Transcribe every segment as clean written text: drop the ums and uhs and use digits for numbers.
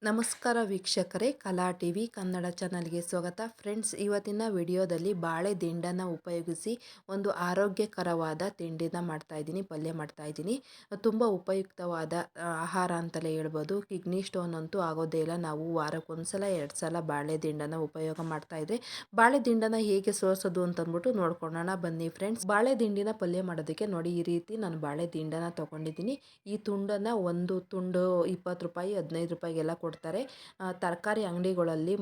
ನಮಸ್ಕಾರ ವೀಕ್ಷಕರೇ, ಕಲಾ ಟಿವಿ ಕನ್ನಡ ಚಾನಲ್ಗೆ ಸ್ವಾಗತ. ಫ್ರೆಂಡ್ಸ್, ಇವತ್ತಿನ ವಿಡಿಯೋದಲ್ಲಿ ಬಾಳೆ ದಿಂಡನ್ನು ಉಪಯೋಗಿಸಿ ಒಂದು ಆರೋಗ್ಯಕರವಾದ ತಿಂಡಿನ ಪಲ್ಯ ಮಾಡ್ತಾಯಿದ್ದೀನಿ. ತುಂಬ ಉಪಯುಕ್ತವಾದ ಆಹಾರ ಅಂತಲೇ ಹೇಳ್ಬೋದು. ಕಿಡ್ನಿ ಸ್ಟೋನ್ ಅಂತೂ ಆಗೋದೇ ಇಲ್ಲ. ನಾವು ವಾರಕ್ಕೊಂದ್ಸಲ 2 ಸಲ ಬಾಳೆ ದಿಂಡನ್ನು ಉಪಯೋಗ ಮಾಡ್ತಾಯಿದ್ರೆ ಬಾಳೆ ದಿಂಡನ್ನು ಹೇಗೆ ಸೋಸೋದು ಅಂತಂದ್ಬಿಟ್ಟು ನೋಡ್ಕೊಳ್ಳೋಣ ಬನ್ನಿ ಫ್ರೆಂಡ್ಸ್. ಬಾಳೆ ದಿಂಡಿನ ಪಲ್ಯ ಮಾಡೋದಕ್ಕೆ ನೋಡಿ, ಈ ರೀತಿ ನಾನು ಬಾಳೆ ದಿಂಡನ ತೊಗೊಂಡಿದ್ದೀನಿ. ಈ ತುಂಡನ್ನು ಒಂದು ತುಂಡು 20 ರೂಪಾಯಿ 15 ರೂಪಾಯಿಗೆಲ್ಲ ಕೊಡ್ತಾರೆ. ತರಕಾರಿ ಅಂಗಡಿಗಳಲ್ಲಿ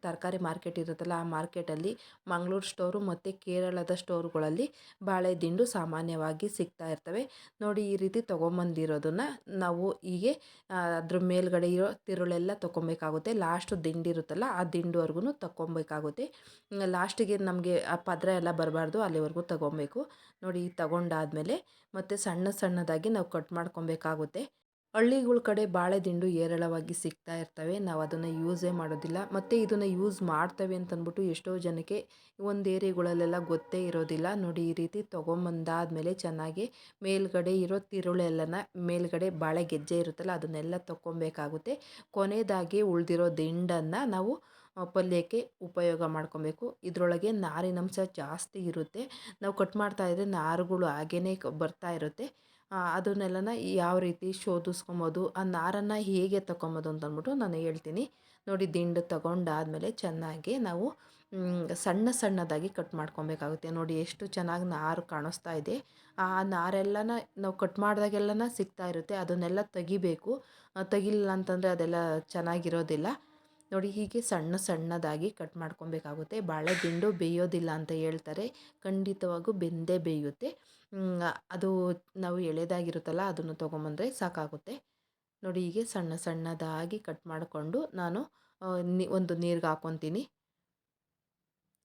ತರಕಾರಿ ಮಾರ್ಕೆಟ್ ಇರುತ್ತಲ್ಲ, ಆ ಮಾರ್ಕೆಟಲ್ಲಿ ಮಂಗಳೂರು ಸ್ಟೋರು ಮತ್ತು ಕೇರಳದ ಸ್ಟೋರುಗಳಲ್ಲಿ ಬಾಳೆ ದಿಂಡು ಸಾಮಾನ್ಯವಾಗಿ ಸಿಗ್ತಾ ಇರ್ತವೆ. ನೋಡಿ, ಈ ರೀತಿ ತೊಗೊಂಬಂದಿರೋದನ್ನು ನಾವು ಹೀಗೆ ಅದ್ರ ಮೇಲ್ಗಡೆ ಇರೋ ತಿರುಳೆಲ್ಲ ತೊಗೊಬೇಕಾಗುತ್ತೆ. ಲಾಸ್ಟ್ ದಿಂಡಿರುತ್ತಲ್ಲ, ಆ ದಿಂಡುವರೆಗೂ ತಗೊಬೇಕಾಗುತ್ತೆ. ಲಾಸ್ಟಿಗೆ ನಮಗೆ ಆ ಪದರ ಎಲ್ಲ ಬರಬಾರ್ದು, ಅಲ್ಲಿವರೆಗೂ ತಗೊಬೇಕು. ನೋಡಿ, ತಗೊಂಡಾದಮೇಲೆ ಮತ್ತು ಸಣ್ಣದಾಗಿ ನಾವು ಕಟ್ ಮಾಡ್ಕೊಬೇಕಾಗುತ್ತೆ. ಹಳ್ಳಿಗಳ ಕಡೆ ಬಾಳೆ ದಿಂಡು ಹೇರಳವಾಗಿ ಸಿಗ್ತಾ ಇರ್ತವೆ. ನಾವು ಅದನ್ನು ಯೂಸೇ ಮಾಡೋದಿಲ್ಲ. ಮತ್ತು ಇದನ್ನು ಯೂಸ್ ಮಾಡ್ತೇವೆ ಅಂತಂದ್ಬಿಟ್ಟು ಎಷ್ಟೋ ಜನಕ್ಕೆ ಒಂದು ಏರಿಯಾಗಳಲ್ಲೆಲ್ಲ ಗೊತ್ತೇ ಇರೋದಿಲ್ಲ. ನೋಡಿ, ಈ ರೀತಿ ತೊಗೊಂಬಂದಾದ್ಮೇಲೆ ಚೆನ್ನಾಗಿ ಮೇಲ್ಗಡೆ ಇರೋ ತಿರುಳೆಲ್ಲನ, ಮೇಲ್ಗಡೆ ಬಾಳೆ ಗೆಜ್ಜೆ ಇರುತ್ತಲ್ಲ, ಅದನ್ನೆಲ್ಲ ತೊಗೊಬೇಕಾಗುತ್ತೆ. ಕೊನೆಯದಾಗಿ ಉಳಿದಿರೋ ದಿಂಡನ್ನು ನಾವು ಪಲ್ಯಕ್ಕೆ ಉಪಯೋಗ ಮಾಡ್ಕೊಬೇಕು. ಇದರೊಳಗೆ ನಾರಿನಂಶ ಜಾಸ್ತಿ ಇರುತ್ತೆ. ನಾವು ಕಟ್ ಮಾಡ್ತಾಯಿದ್ರೆ ನಾರುಗಳು ಹಾಗೇ ಬರ್ತಾ ಇರುತ್ತೆ. ಅದನ್ನೆಲ್ಲನ ಯಾವ ರೀತಿ ಶೋಧಿಸ್ಕೊಬೋದು, ಆ ನಾರನ್ನು ಹೇಗೆ ತಗೊಬೋದು ಅಂತಂದ್ಬಿಟ್ಟು ನಾನು ಹೇಳ್ತೀನಿ. ನೋಡಿ, ದಿಂಡು ತಗೊಂಡಾದಮೇಲೆ ಚೆನ್ನಾಗಿ ನಾವು ಸಣ್ಣದಾಗಿ ಕಟ್ ಮಾಡ್ಕೊಬೇಕಾಗುತ್ತೆ. ನೋಡಿ, ಎಷ್ಟು ಚೆನ್ನಾಗಿ ನಾರು ಕಾಣಿಸ್ತಾ ಇದೆ. ಆ ನಾರೆಲ್ಲನ ನಾವು ಕಟ್ ಮಾಡಿದಾಗೆಲ್ಲನ ಸಿಗ್ತಾ ಇರುತ್ತೆ. ಅದನ್ನೆಲ್ಲ ತೆಗಿಬೇಕು. ತೆಗಿಲಿಲ್ಲ ಅಂತಂದರೆ ಅದೆಲ್ಲ ಚೆನ್ನಾಗಿರೋದಿಲ್ಲ. ನೋಡಿ, ಹೀಗೆ ಸಣ್ಣದಾಗಿ ಕಟ್ ಮಾಡ್ಕೊಬೇಕಾಗುತ್ತೆ. ಬಾಳೆ ದಿಂಡು ಬೇಯೋದಿಲ್ಲ ಅಂತ ಹೇಳ್ತಾರೆ. ಖಂಡಿತವಾಗೂ ಬೆಂದೇ ಬೇಯುತ್ತೆ. ಅದು ನಾವು ಎಳೆದಾಗಿರುತ್ತಲ್ಲ, ಅದನ್ನು ತೊಗೊಂಬಂದರೆ ಸಾಕಾಗುತ್ತೆ. ನೋಡಿ, ಹೀಗೆ ಸಣ್ಣದಾಗಿ ಕಟ್ ಮಾಡಿಕೊಂಡು ನಾನು ಒಂದು ನೀರಿಗೆ ಹಾಕ್ಕೊತೀನಿ.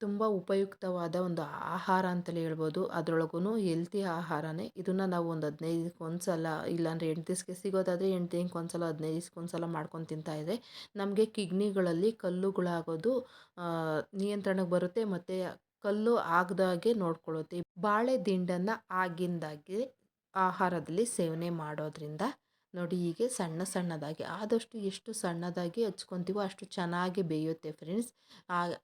ತುಂಬ ಉಪಯುಕ್ತವಾದ ಒಂದು ಆಹಾರ ಅಂತಲೇ ಹೇಳ್ಬೋದು. ಅದರೊಳಗೂ ಹೆಲ್ತಿ ಆಹಾರನೇ. ಇದನ್ನು ನಾವು ಒಂದು 15 ದಿವಸಕ್ಕೆ ಸಲ, ಇಲ್ಲಾಂದರೆ 8 ದಿವಸಕ್ಕೆ ಸಿಗೋದಾದರೆ 8 ದಿನಕ್ಕೆ ಸಲ, 15 ದಿವಸಕ್ಕೆ ಸಲ ಮಾಡ್ಕೊಂಡು ತಿಂತಾಯಿದ್ರೆ ನಮಗೆ ಕಿಡ್ನಿಗಳಲ್ಲಿ ಕಲ್ಲುಗಳಾಗೋದು ನಿಯಂತ್ರಣಕ್ಕೆ ಬರುತ್ತೆ. ಮತ್ತು ಕಲ್ಲು ಆಗದಾಗೆ ನೋಡ್ಕೊಳ್ಳುತ್ತೆ. ಬಾಳೆ ದಿಂಡನ್ನು ಆಗಿಂದಾಗೆ ಆಹಾರದಲ್ಲಿ ಸೇವನೆ ಮಾಡೋದ್ರಿಂದ ನೋಡಿ, ಹೀಗೆ ಸಣ್ಣದಾಗಿ, ಆದಷ್ಟು ಎಷ್ಟು ಸಣ್ಣದಾಗಿ ಹಚ್ಕೊತೀವೋ ಅಷ್ಟು ಚೆನ್ನಾಗಿ ಬೇಯುತ್ತೆ ಫ್ರೆಂಡ್ಸ್.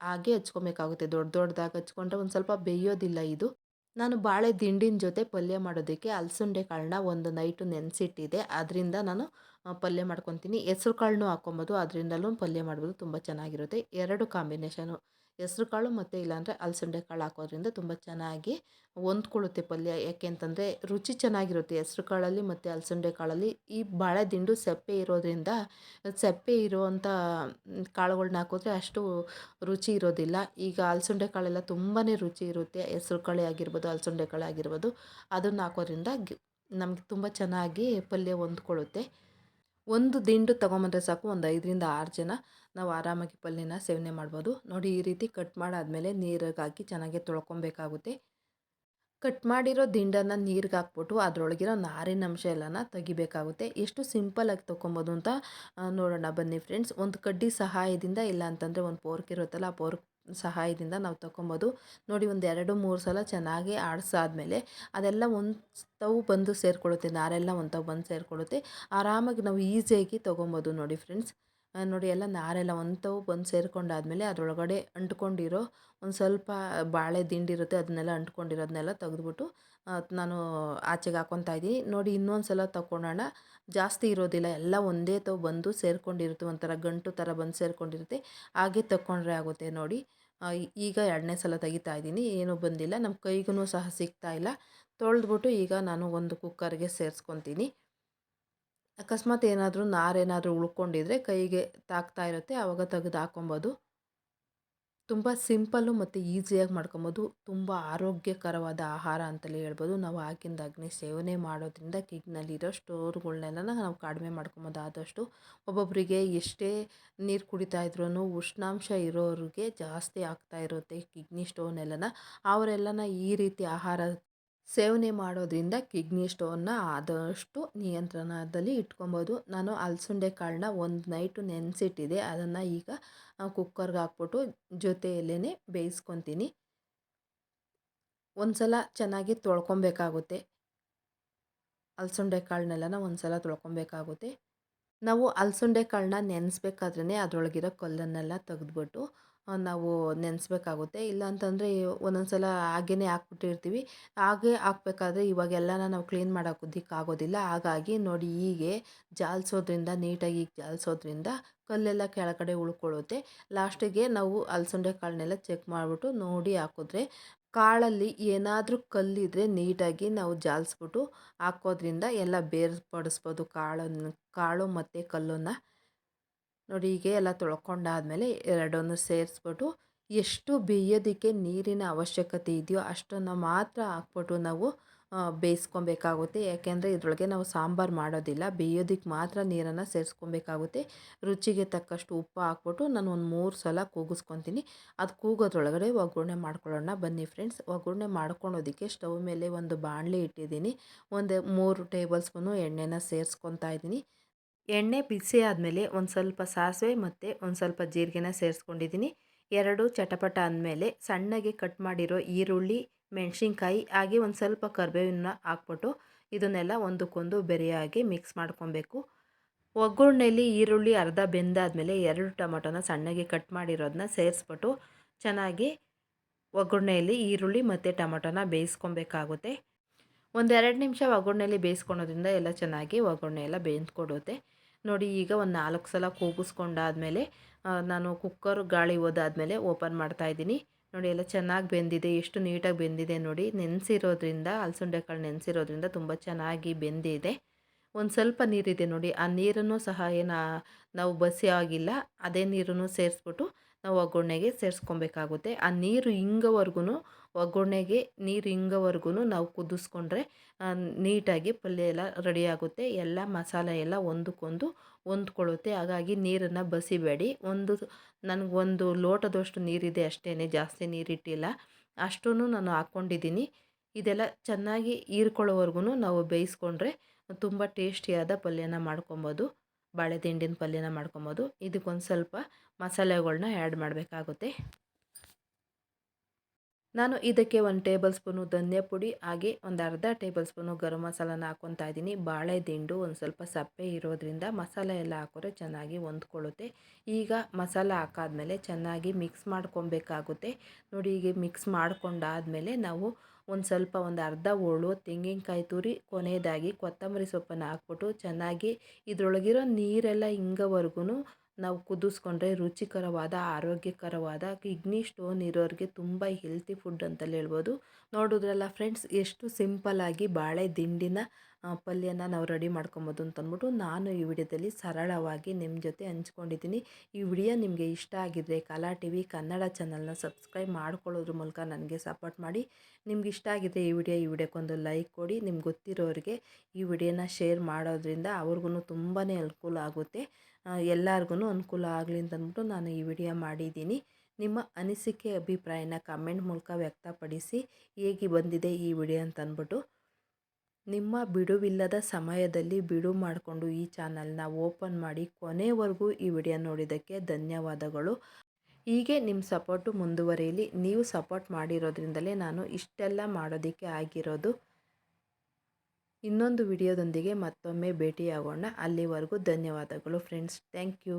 ಹಾಗೆ ಹಚ್ಕೊಬೇಕಾಗುತ್ತೆ. ದೊಡ್ಡದಾಗಿ ಹಚ್ಕೊಂಡ್ರೆ ಒಂದು ಸ್ವಲ್ಪ ಬೇಯೋದಿಲ್ಲ ಇದು. ನಾನು ಬಾಳೆ ದಿಂಡಿನ ಜೊತೆ ಪಲ್ಯ ಮಾಡೋದಕ್ಕೆ ಅಲಸಂಡೆ ಕಾಳನ್ನ ಒಂದು ನೈಟು ನೆನೆಸಿಟ್ಟಿದ್ದೆ. ಅದರಿಂದ ನಾನು ಪಲ್ಯ ಮಾಡ್ಕೊತೀನಿ. ಹೆಸ್ರು ಕಾಳನ್ನೂ ಹಾಕ್ಕೊಬೋದು, ಅದರಿಂದಲೂ ಪಲ್ಯ ಮಾಡ್ಬೋದು. ತುಂಬ ಚೆನ್ನಾಗಿರುತ್ತೆ. 2 ಕಾಂಬಿನೇಷನು, ಹೆಸ್ರು ಕಾಳು ಮತ್ತು ಇಲ್ಲಾಂದರೆ ಅಲಸಂಡೆ ಕಾಳು ಹಾಕೋದ್ರಿಂದ ತುಂಬ ಚೆನ್ನಾಗಿ ಹೊಂದ್ಕೊಳ್ಳುತ್ತೆ ಪಲ್ಯ. ಯಾಕೆ ಅಂತಂದರೆ ರುಚಿ ಚೆನ್ನಾಗಿರುತ್ತೆ ಹೆಸ್ರು ಕಾಳಲ್ಲಿ ಮತ್ತು ಅಲಸಂಡೆ ಕಾಳಲ್ಲಿ. ಈ ಬಾಳೆ ದಿಂಡು ಸಪ್ಪೆ ಇರೋದ್ರಿಂದ, ಸಪ್ಪೆ ಇರುವಂಥ ಕಾಳುಗಳ್ನ ಹಾಕಿದ್ರೆ ಅಷ್ಟು ರುಚಿ ಇರೋದಿಲ್ಲ. ಈಗ ಅಲಸಂಡೆ ಕಾಳೆಲ್ಲ ತುಂಬಾ ರುಚಿ ಇರುತ್ತೆ. ಹೆಸ್ರು ಕಾಳೇ ಆಗಿರ್ಬೋದು, ಅಲಸಂಡೆ ಕಾಳು ಆಗಿರ್ಬೋದು, ಅದನ್ನು ಹಾಕೋದ್ರಿಂದ ನಮಗೆ ತುಂಬ ಚೆನ್ನಾಗಿ ಪಲ್ಯ ಹೊಂದ್ಕೊಳ್ಳುತ್ತೆ. ಒಂದು ದಿಂಡು ತೊಗೊಂಬಂದ್ರೆ ಸಾಕು, ಒಂದು 5ರಿಂದ 6 ಜನ ನಾವು ಆರಾಮಾಗಿ ಪಲ್ಯನ ಸೇವನೆ ಮಾಡ್ಬೋದು. ನೋಡಿ, ಈ ರೀತಿ ಕಟ್ ಮಾಡಾದಮೇಲೆ ನೀರಿಗೆ ಹಾಕಿ ಚೆನ್ನಾಗಿ ತೊಳ್ಕೊಬೇಕಾಗುತ್ತೆ. ಕಟ್ ಮಾಡಿರೋ ದಿಂಡನ್ನು ನೀರಿಗೆ ಹಾಕ್ಬಿಟ್ಟು ಅದರೊಳಗಿರೋ ನಾರಿನಂಶ ಎಲ್ಲನ ತೆಗಿಬೇಕಾಗುತ್ತೆ. ಎಷ್ಟು ಸಿಂಪಲ್ಲಾಗಿ ತೊಗೊಬೋದು ಅಂತ ನೋಡೋಣ ಬನ್ನಿ ಫ್ರೆಂಡ್ಸ್. ಒಂದು ಕಡ್ಡಿ ಸಹಾಯದಿಂದ, ಇಲ್ಲ ಅಂತಂದರೆ ಒಂದು ಪೋರ್ಕ್ ಇರುತ್ತಲ್ಲ, ಆ ಪೋರ್ಕ್ ಸಹಾಯದಿಂದ ನಾವು ತೊಗೊಬೋದು. ನೋಡಿ, ಒಂದು 2-3 ಸಲ ಚೆನ್ನಾಗಿ ಆಡಿಸಾದ್ಮೇಲೆ ಅದೆಲ್ಲ ಒಂದು ತಾವು ಬಂದು ಸೇರಿಕೊಳ್ಳುತ್ತೆ. ನಾರೆಲ್ಲ ಒಂದು ತಾವು ಬಂದು ಸೇರಿಕೊಳ್ಳುತ್ತೆ. ಆರಾಮಾಗಿ ನಾವು ಈಸಿಯಾಗಿ ತೊಗೊಬೋದು ನೋಡಿ ಫ್ರೆಂಡ್ಸ್. ನೋಡಿ, ಎಲ್ಲ ನಾರೆಲ್ಲ ಒಂದು ತಾವು ಬಂದು ಸೇರಿಕೊಂಡಾದ್ಮೇಲೆ ಅದರೊಳಗಡೆ ಅಂಟ್ಕೊಂಡಿರೋ ಒಂದು ಸ್ವಲ್ಪ ಬಾಳೆ ದಿಂಡಿರುತ್ತೆ, ಅದನ್ನೆಲ್ಲ ಅಂಟ್ಕೊಂಡಿರೋದನ್ನೆಲ್ಲ ತೆಗೆದ್ಬಿಟ್ಟು ನಾನು ಆಚೆಗೆ ಹಾಕ್ಕೊತಾ ಇದ್ದೀನಿ. ನೋಡಿ, ಇನ್ನೊಂದು ಸಲ ತಗೊಳ್ಳೋಣ. ಜಾಸ್ತಿ ಇರೋದಿಲ್ಲ, ಎಲ್ಲ ಒಂದೇ ತಾವು ಬಂದು ಸೇರಿಕೊಂಡಿರುತ್ತೆ. ಒಂಥರ ಗಂಟು ಥರ ಬಂದು ಸೇರಿಕೊಂಡಿರುತ್ತೆ. ಹಾಗೆ ತಗೊಂಡ್ರೆ ಆಗುತ್ತೆ ನೋಡಿ. ಈಗ 2ನೇ ಸಲ ತೆಗಿತಾ ಇದ್ದೀನಿ, ಏನೂ ಬಂದಿಲ್ಲ. ನಮ್ಮ ಕೈಗೂ ಸಹ ಸಿಗ್ತಾ ಇಲ್ಲ. ತೊಳೆದ್ಬಿಟ್ಟು ಈಗ ನಾನು ಒಂದು ಕುಕ್ಕರ್ಗೆ ಸೇರಿಸ್ಕೊತೀನಿ. ಅಕಸ್ಮಾತ್ ಏನಾದರೂ ನಾರೇನಾದರೂ ಉಳ್ಕೊಂಡಿದ್ರೆ ಕೈಗೆ ತಾಗ್ತಾ ಇರುತ್ತೆ, ಆವಾಗ ತೆಗೆದು ಹಾಕ್ಕೊಬೋದು. ತುಂಬ ಸಿಂಪಲ್ಲು ಮತ್ತು ಈಸಿಯಾಗಿ ಮಾಡ್ಕೊಬೋದು. ತುಂಬ ಆರೋಗ್ಯಕರವಾದ ಆಹಾರ ಅಂತಲೇ ಹೇಳ್ಬೋದು. ನಾವು ಆಗಿಂದಾಗ್ಲೇ ಸೇವನೆ ಮಾಡೋದ್ರಿಂದ ಕಿಡ್ನಿಯಲ್ಲಿರೋ ಸ್ಟೋನ್ಗಳ್ನೆಲ್ಲ ನಾವು ಕಡಿಮೆ ಮಾಡ್ಕೊಬೋದು ಆದಷ್ಟು. ಒಬ್ಬೊಬ್ಬರಿಗೆ ಎಷ್ಟೇ ನೀರು ಕುಡಿತಾ ಇದ್ರೂ ಉಷ್ಣಾಂಶ ಇರೋರಿಗೆ ಜಾಸ್ತಿ ಆಗ್ತಾ ಇರುತ್ತೆ ಕಿಡ್ನಿ ಸ್ಟೋನ್ ಎಲ್ಲನ. ಅವರೆಲ್ಲನ ಈ ರೀತಿ ಆಹಾರ ಸೇವನೆ ಮಾಡೋದ್ರಿಂದ ಕಿಡ್ನಿ ಸ್ಟೋನ್ನ ಆದಷ್ಟು ನಿಯಂತ್ರಣದಲ್ಲಿ ಇಟ್ಕೊಬೋದು. ನಾನು ಅಲಸಂಡೆ ಕಾಳನ್ನ ಒಂದು ನೈಟು ನೆನೆಸಿಟ್ಟಿದ್ದೆ. ಅದನ್ನು ಈಗ ಕುಕ್ಕರ್ಗೆ ಹಾಕ್ಬಿಟ್ಟು ಜೊತೆಯಲ್ಲೇ ಬೇಯಿಸ್ಕೊತೀನಿ. ಒಂದು ಸಲ ಚೆನ್ನಾಗಿ ತೊಳ್ಕೊಬೇಕಾಗುತ್ತೆ. ಅಲಸಂಡೆ ಕಾಳನ್ನೆಲ್ಲನ ಒಂದು ಸಲ ತೊಳ್ಕೊಬೇಕಾಗುತ್ತೆ. ನಾವು ಅಲಸಂಡೆ ಕಾಳನ್ನ ನೆನೆಸ್ಬೇಕಾದ್ರೇ ಅದರೊಳಗಿರೋ ಕಲ್ಲನ್ನೆಲ್ಲ ತೆಗೆದ್ಬಿಟ್ಟು ನಾವು ನೆನೆಸ್ಬೇಕಾಗುತ್ತೆ. ಇಲ್ಲ ಅಂತಂದರೆ ಒಂದೊಂದು ಸಲ ಹಾಗೇನೇ ಹಾಕ್ಬಿಟ್ಟಿರ್ತೀವಿ. ಹಾಗೇ ಹಾಕ್ಬೇಕಾದ್ರೆ ಇವಾಗೆಲ್ಲನ ನಾವು ಕ್ಲೀನ್ ಮಾಡೋದಕ್ಕಾಗೋದಿಲ್ಲ. ಹಾಗಾಗಿ ನೋಡಿ ಹೀಗೆ ಜಾಲಿಸೋದ್ರಿಂದ ನೀಟಾಗಿ ಜಾಲಿಸೋದ್ರಿಂದ ಕಲ್ಲೆಲ್ಲ ಕೆಳಗಡೆ ಉಳ್ಕೊಳ್ಳುತ್ತೆ. ಲಾಸ್ಟಿಗೆ ನಾವು ಅಲಸಂಡೆ ಕಾಳನ್ನೆಲ್ಲ ಚೆಕ್ ಮಾಡಿಬಿಟ್ಟು ನೋಡಿ ಹಾಕಿದ್ರೆ ಕಾಳಲ್ಲಿ ಏನಾದರೂ ಕಲ್ಲಿದ್ದರೆ ನೀಟಾಗಿ ನಾವು ಜಾಲಿಸ್ಬಿಟ್ಟು ಹಾಕೋದ್ರಿಂದ ಎಲ್ಲ ಬೇರ್ಪಡಿಸ್ಬೋದು ಕಾಳು ಮತ್ತು ಕಲ್ಲನ್ನು. ನೋಡಿ ಹೀಗೆ ಎಲ್ಲ ತೊಳ್ಕೊಂಡಾದಮೇಲೆ ಎರಡನ್ನೂ ಸೇರಿಸ್ಬಿಟ್ಟು ಎಷ್ಟು ಬೇಯೋದಕ್ಕೆ ನೀರಿನ ಅವಶ್ಯಕತೆ ಇದೆಯೋ ಅಷ್ಟನ್ನು ಮಾತ್ರ ಹಾಕ್ಬಿಟ್ಟು ನಾವು ಬೇಯಿಸ್ಕೊಬೇಕಾಗುತ್ತೆ. ಯಾಕೆಂದರೆ ಇದರೊಳಗೆ ನಾವು ಸಾಂಬಾರು ಮಾಡೋದಿಲ್ಲ, ಬೇಯೋದಕ್ಕೆ ಮಾತ್ರ ನೀರನ್ನು ಸೇರಿಸ್ಕೊಬೇಕಾಗುತ್ತೆ. ರುಚಿಗೆ ತಕ್ಕಷ್ಟು ಉಪ್ಪು ಹಾಕ್ಬಿಟ್ಟು ನಾನು ಒಂದು 3 ಸಲ ಕೂಗಿಸ್ಕೊತೀನಿ. ಅದು ಕೂಗೋದ್ರೊಳಗಡೆ ಒಗ್ಗರಣೆ ಮಾಡ್ಕೊಳ್ಳೋಣ ಬನ್ನಿ ಫ್ರೆಂಡ್ಸ್. ಒಗ್ಗರಣೆ ಮಾಡ್ಕೊಳೋದಕ್ಕೆ ಸ್ಟವ್ ಮೇಲೆ ಒಂದು ಬಾಣಲೆ ಇಟ್ಟಿದ್ದೀನಿ. ಒಂದು 3 ಟೇಬಲ್ ಸ್ಪೂನು ಎಣ್ಣೆನ ಸೇರಿಸ್ಕೊತಾ ಇದ್ದೀನಿ. ಎಣ್ಣೆ ಬಿಸಿ ಆದಮೇಲೆ ಒಂದು ಸ್ವಲ್ಪ ಸಾಸಿವೆ ಮತ್ತು ಒಂದು ಸ್ವಲ್ಪ ಜೀರಿಗೆನ ಸೇರಿಸ್ಕೊಂಡಿದ್ದೀನಿ. 2 ಚಟಪಟ ಅಂದಮೇಲೆ ಸಣ್ಣಗೆ ಕಟ್ ಮಾಡಿರೋ ಈರುಳ್ಳಿ, ಮೆಣಸಿನ್ಕಾಯಿ ಹಾಗೆ ಒಂದು ಸ್ವಲ್ಪ ಕರಿಬೇವನ್ನ ಹಾಕ್ಬಿಟ್ಟು ಇದನ್ನೆಲ್ಲ ಒಂದಕ್ಕೊಂದು ಬೆರೆಯಾಗಿ ಮಿಕ್ಸ್ ಮಾಡ್ಕೊಬೇಕು. ಒಗ್ಗರಣೆಯಲ್ಲಿ ಈರುಳ್ಳಿ ಅರ್ಧ ಬೆಂದಾದಮೇಲೆ 2 ಟೊಮಟೊನ ಸಣ್ಣಗೆ ಕಟ್ ಮಾಡಿರೋದನ್ನ ಸೇರಿಸ್ಬಿಟ್ಟು ಚೆನ್ನಾಗಿ ಒಗ್ಗರಣೆಯಲ್ಲಿ ಈರುಳ್ಳಿ ಮತ್ತು ಟೊಮಟೊನ ಬೇಯಿಸ್ಕೊಬೇಕಾಗುತ್ತೆ. ಒಂದು 2 ನಿಮಿಷ ಒಗ್ಗರಣೆಯಲ್ಲಿ ಬೇಯಿಸ್ಕೊಳೋದ್ರಿಂದ ಎಲ್ಲ ಚೆನ್ನಾಗಿ ಒಗ್ಗರಣೆ ಎಲ್ಲ ಬೇಯ್ದುಕೊಡುತ್ತೆ. ನೋಡಿ ಈಗ ಒಂದು 4 ಸಲ ಕೂಗಿಸ್ಕೊಂಡಾದಮೇಲೆ ನಾನು ಕುಕ್ಕರ್ ಗಾಳಿ ಹೋದಾದ್ಮೇಲೆ ಓಪನ್ ಮಾಡ್ತಾಯಿದ್ದೀನಿ. ನೋಡಿ ಎಲ್ಲ ಚೆನ್ನಾಗಿ ಬೆಂದಿದೆ, ಎಷ್ಟು ನೀಟಾಗಿ ಬೆಂದಿದೆ ನೋಡಿ. ನೆನೆಸಿರೋದ್ರಿಂದ ಅಲಸಂಡೆ ಕಾಳು ನೆನೆಸಿರೋದ್ರಿಂದ ತುಂಬ ಚೆನ್ನಾಗಿ ಬೆಂದಿದೆ. ಒಂದು ಸ್ವಲ್ಪ ನೀರಿದೆ ನೋಡಿ, ಆ ನೀರನ್ನು ಸಹ ನಾವು ಬಸಿ ಆಗಿಲ್ಲ, ಅದೇ ನೀರನ್ನು ಸೇರಿಸ್ಬಿಟ್ಟು ನಾವು ಒಗ್ಗರಣೆಗೆ ಸೇರಿಸ್ಕೊಬೇಕಾಗುತ್ತೆ. ಆ ನೀರು ಇಂಗೋವರೆಗೂ ಒಗ್ಗರಣೆಗೆ ನೀರು ಇಂಗೋವರೆಗೂ ನಾವು ಕುದಿಸ್ಕೊಂಡ್ರೆ ನೀಟಾಗಿ ಪಲ್ಯ ಎಲ್ಲ ರೆಡಿಯಾಗುತ್ತೆ. ಎಲ್ಲ ಮಸಾಲೆ ಎಲ್ಲ ಒಂದಕ್ಕೊಂದು ಹೊಂದ್ಕೊಳ್ಳುತ್ತೆ. ಹಾಗಾಗಿ ನೀರನ್ನು ಬಸಿಬೇಡಿ. ನನಗೊಂದು ಲೋಟದಷ್ಟು ನೀರಿದೆ ಅಷ್ಟೇ, ಜಾಸ್ತಿ ನೀರಿಟ್ಟಿಲ್ಲ, ಅಷ್ಟೂ ನಾನು ಹಾಕ್ಕೊಂಡಿದ್ದೀನಿ. ಇದೆಲ್ಲ ಚೆನ್ನಾಗಿ ಹೀರ್ಕೊಳ್ಳೋವರೆಗೂ ನಾವು ಬೇಯಿಸ್ಕೊಂಡ್ರೆ ತುಂಬ ಟೇಸ್ಟಿಯಾದ ಪಲ್ಯನ ಮಾಡ್ಕೊಬೋದು, ಬಾಳೆ ದಿಂಡಿನ ಪಲ್ಯನ ಮಾಡ್ಕೊಬೋದು. ಇದಕ್ಕೊಂದು ಸ್ವಲ್ಪ ಮಸಾಲೆಗಳ್ನ ಆ್ಯಡ್ ಮಾಡಬೇಕಾಗುತ್ತೆ. ನಾನು ಇದಕ್ಕೆ 1 ಟೇಬಲ್ ಸ್ಪೂನು ಧನಿಯಾ ಪುಡಿ ಹಾಗೆ ಒಂದು ಅರ್ಧ ಟೇಬಲ್ ಸ್ಪೂನು ಗರಂ ಮಸಾಲಾನ ಹಾಕ್ಕೊತಾ ಇದ್ದೀನಿ. ಬಾಳೆ ದಿಂಡು ಒಂದು ಸ್ವಲ್ಪ ಸಪ್ಪೆ ಇರೋದ್ರಿಂದ ಮಸಾಲೆ ಎಲ್ಲ ಹಾಕಿದ್ರೆ ಚೆನ್ನಾಗಿ ಹೊಂದ್ಕೊಳ್ಳುತ್ತೆ. ಈಗ ಮಸಾಲ ಹಾಕಾದ್ಮೇಲೆ ಚೆನ್ನಾಗಿ ಮಿಕ್ಸ್ ಮಾಡ್ಕೊಬೇಕಾಗುತ್ತೆ. ನೋಡಿ ಹೀಗೆ ಮಿಕ್ಸ್ ಮಾಡ್ಕೊಂಡಾದಮೇಲೆ ನಾವು ಒಂದು ಅರ್ಧ ಹೋಳು ತೆಂಗಿನಕಾಯಿ ತುರಿ, ಕೊನೆಯದಾಗಿ ಕೊತ್ತಂಬರಿ ಸೊಪ್ಪನ್ನು ಹಾಕ್ಬಿಟ್ಟು ಚೆನ್ನಾಗಿ ಇದರೊಳಗಿರೋ ನೀರೆಲ್ಲ ಇಂಗೋವರೆಗೂ ನಾವು ಕುದಿಸ್ಕೊಂಡ್ರೆ ರುಚಿಕರವಾದ ಆರೋಗ್ಯಕರವಾದ ಕಿಡ್ನಿ ಸ್ಟೋನ್ ಇರೋರಿಗೆ ತುಂಬ ಹೆಲ್ತಿ ಫುಡ್ ಅಂತಲೇ ಹೇಳ್ಬೋದು. ನೋಡಿದ್ರಲ್ಲ ಫ್ರೆಂಡ್ಸ್, ಎಷ್ಟು ಸಿಂಪಲ್ಲಾಗಿ ಬಾಳೆ ದಿಂಡಿನ ಪಲ್ಯನ ನಾವು ರೆಡಿ ಮಾಡ್ಕೊಬೋದು ಅಂತಂದ್ಬಿಟ್ಟು ನಾನು ಈ ವಿಡಿಯೋದಲ್ಲಿ ಸರಳವಾಗಿ ನಿಮ್ಮ ಜೊತೆ ಹಂಚ್ಕೊಂಡಿದ್ದೀನಿ. ಈ ವಿಡಿಯೋ ನಿಮಗೆ ಇಷ್ಟ ಆಗಿದ್ದರೆ ಕಲಾ ಟಿವಿ ಕನ್ನಡ ಚಾನಲ್ನ ಸಬ್ಸ್ಕ್ರೈಬ್ ಮಾಡ್ಕೊಳ್ಳೋದ್ರ ಮೂಲಕ ನನಗೆ ಸಪೋರ್ಟ್ ಮಾಡಿ. ನಿಮ್ಗೆ ಇಷ್ಟ ಆಗಿದ್ದರೆ ಈ ವಿಡಿಯೋಕ್ಕೊಂದು ಲೈಕ್ ಕೊಡಿ. ನಿಮ್ಗೆ ಗೊತ್ತಿರೋರಿಗೆ ಈ ವಿಡಿಯೋನ ಶೇರ್ ಮಾಡೋದ್ರಿಂದ ಅವ್ರಿಗೂ ತುಂಬಾ ಅನುಕೂಲ ಆಗುತ್ತೆ. ಎಲ್ಲರಿಗೂ ಅನುಕೂಲ ಆಗಲಿ ಅಂತಂದ್ಬಿಟ್ಟು ನಾನು ಈ ವಿಡಿಯೋ ಮಾಡಿದ್ದೀನಿ. ನಿಮ್ಮ ಅನಿಸಿಕೆ ಅಭಿಪ್ರಾಯನ ಕಮೆಂಟ್ ಮೂಲಕ ವ್ಯಕ್ತಪಡಿಸಿ, ಹೇಗೆ ಬಂದಿದೆ ಈ ವಿಡಿಯೋ ಅಂತಂದ್ಬಿಟ್ಟು. ನಿಮ್ಮ ಬಿಡುವಿಲ್ಲದ ಸಮಯದಲ್ಲಿ ಬಿಡು ಮಾಡಿಕೊಂಡು ಈ ಚಾನಲ್ನ ಓಪನ್ ಮಾಡಿ ಕೊನೆವರೆಗೂ ಈ ವಿಡಿಯೋ ನೋಡಿದ್ದಕ್ಕೆ ಧನ್ಯವಾದಗಳು. ಹೀಗೆ ನಿಮ್ಮ ಸಪೋರ್ಟು ಮುಂದುವರಿಯಲಿ. ನೀವು ಸಪೋರ್ಟ್ ಮಾಡಿರೋದ್ರಿಂದಲೇ ನಾನು ಇಷ್ಟೆಲ್ಲ ಮಾಡೋದಕ್ಕೆ ಆಗಿರೋದು. ಇನ್ನೊಂದು ವಿಡಿಯೋದೊಂದಿಗೆ ಮತ್ತೊಮ್ಮೆ ಭೇಟಿಯಾಗೋಣ. ಅಲ್ಲಿವರೆಗೂ ಧನ್ಯವಾದಗಳು ಫ್ರೆಂಡ್ಸ್. Thank you.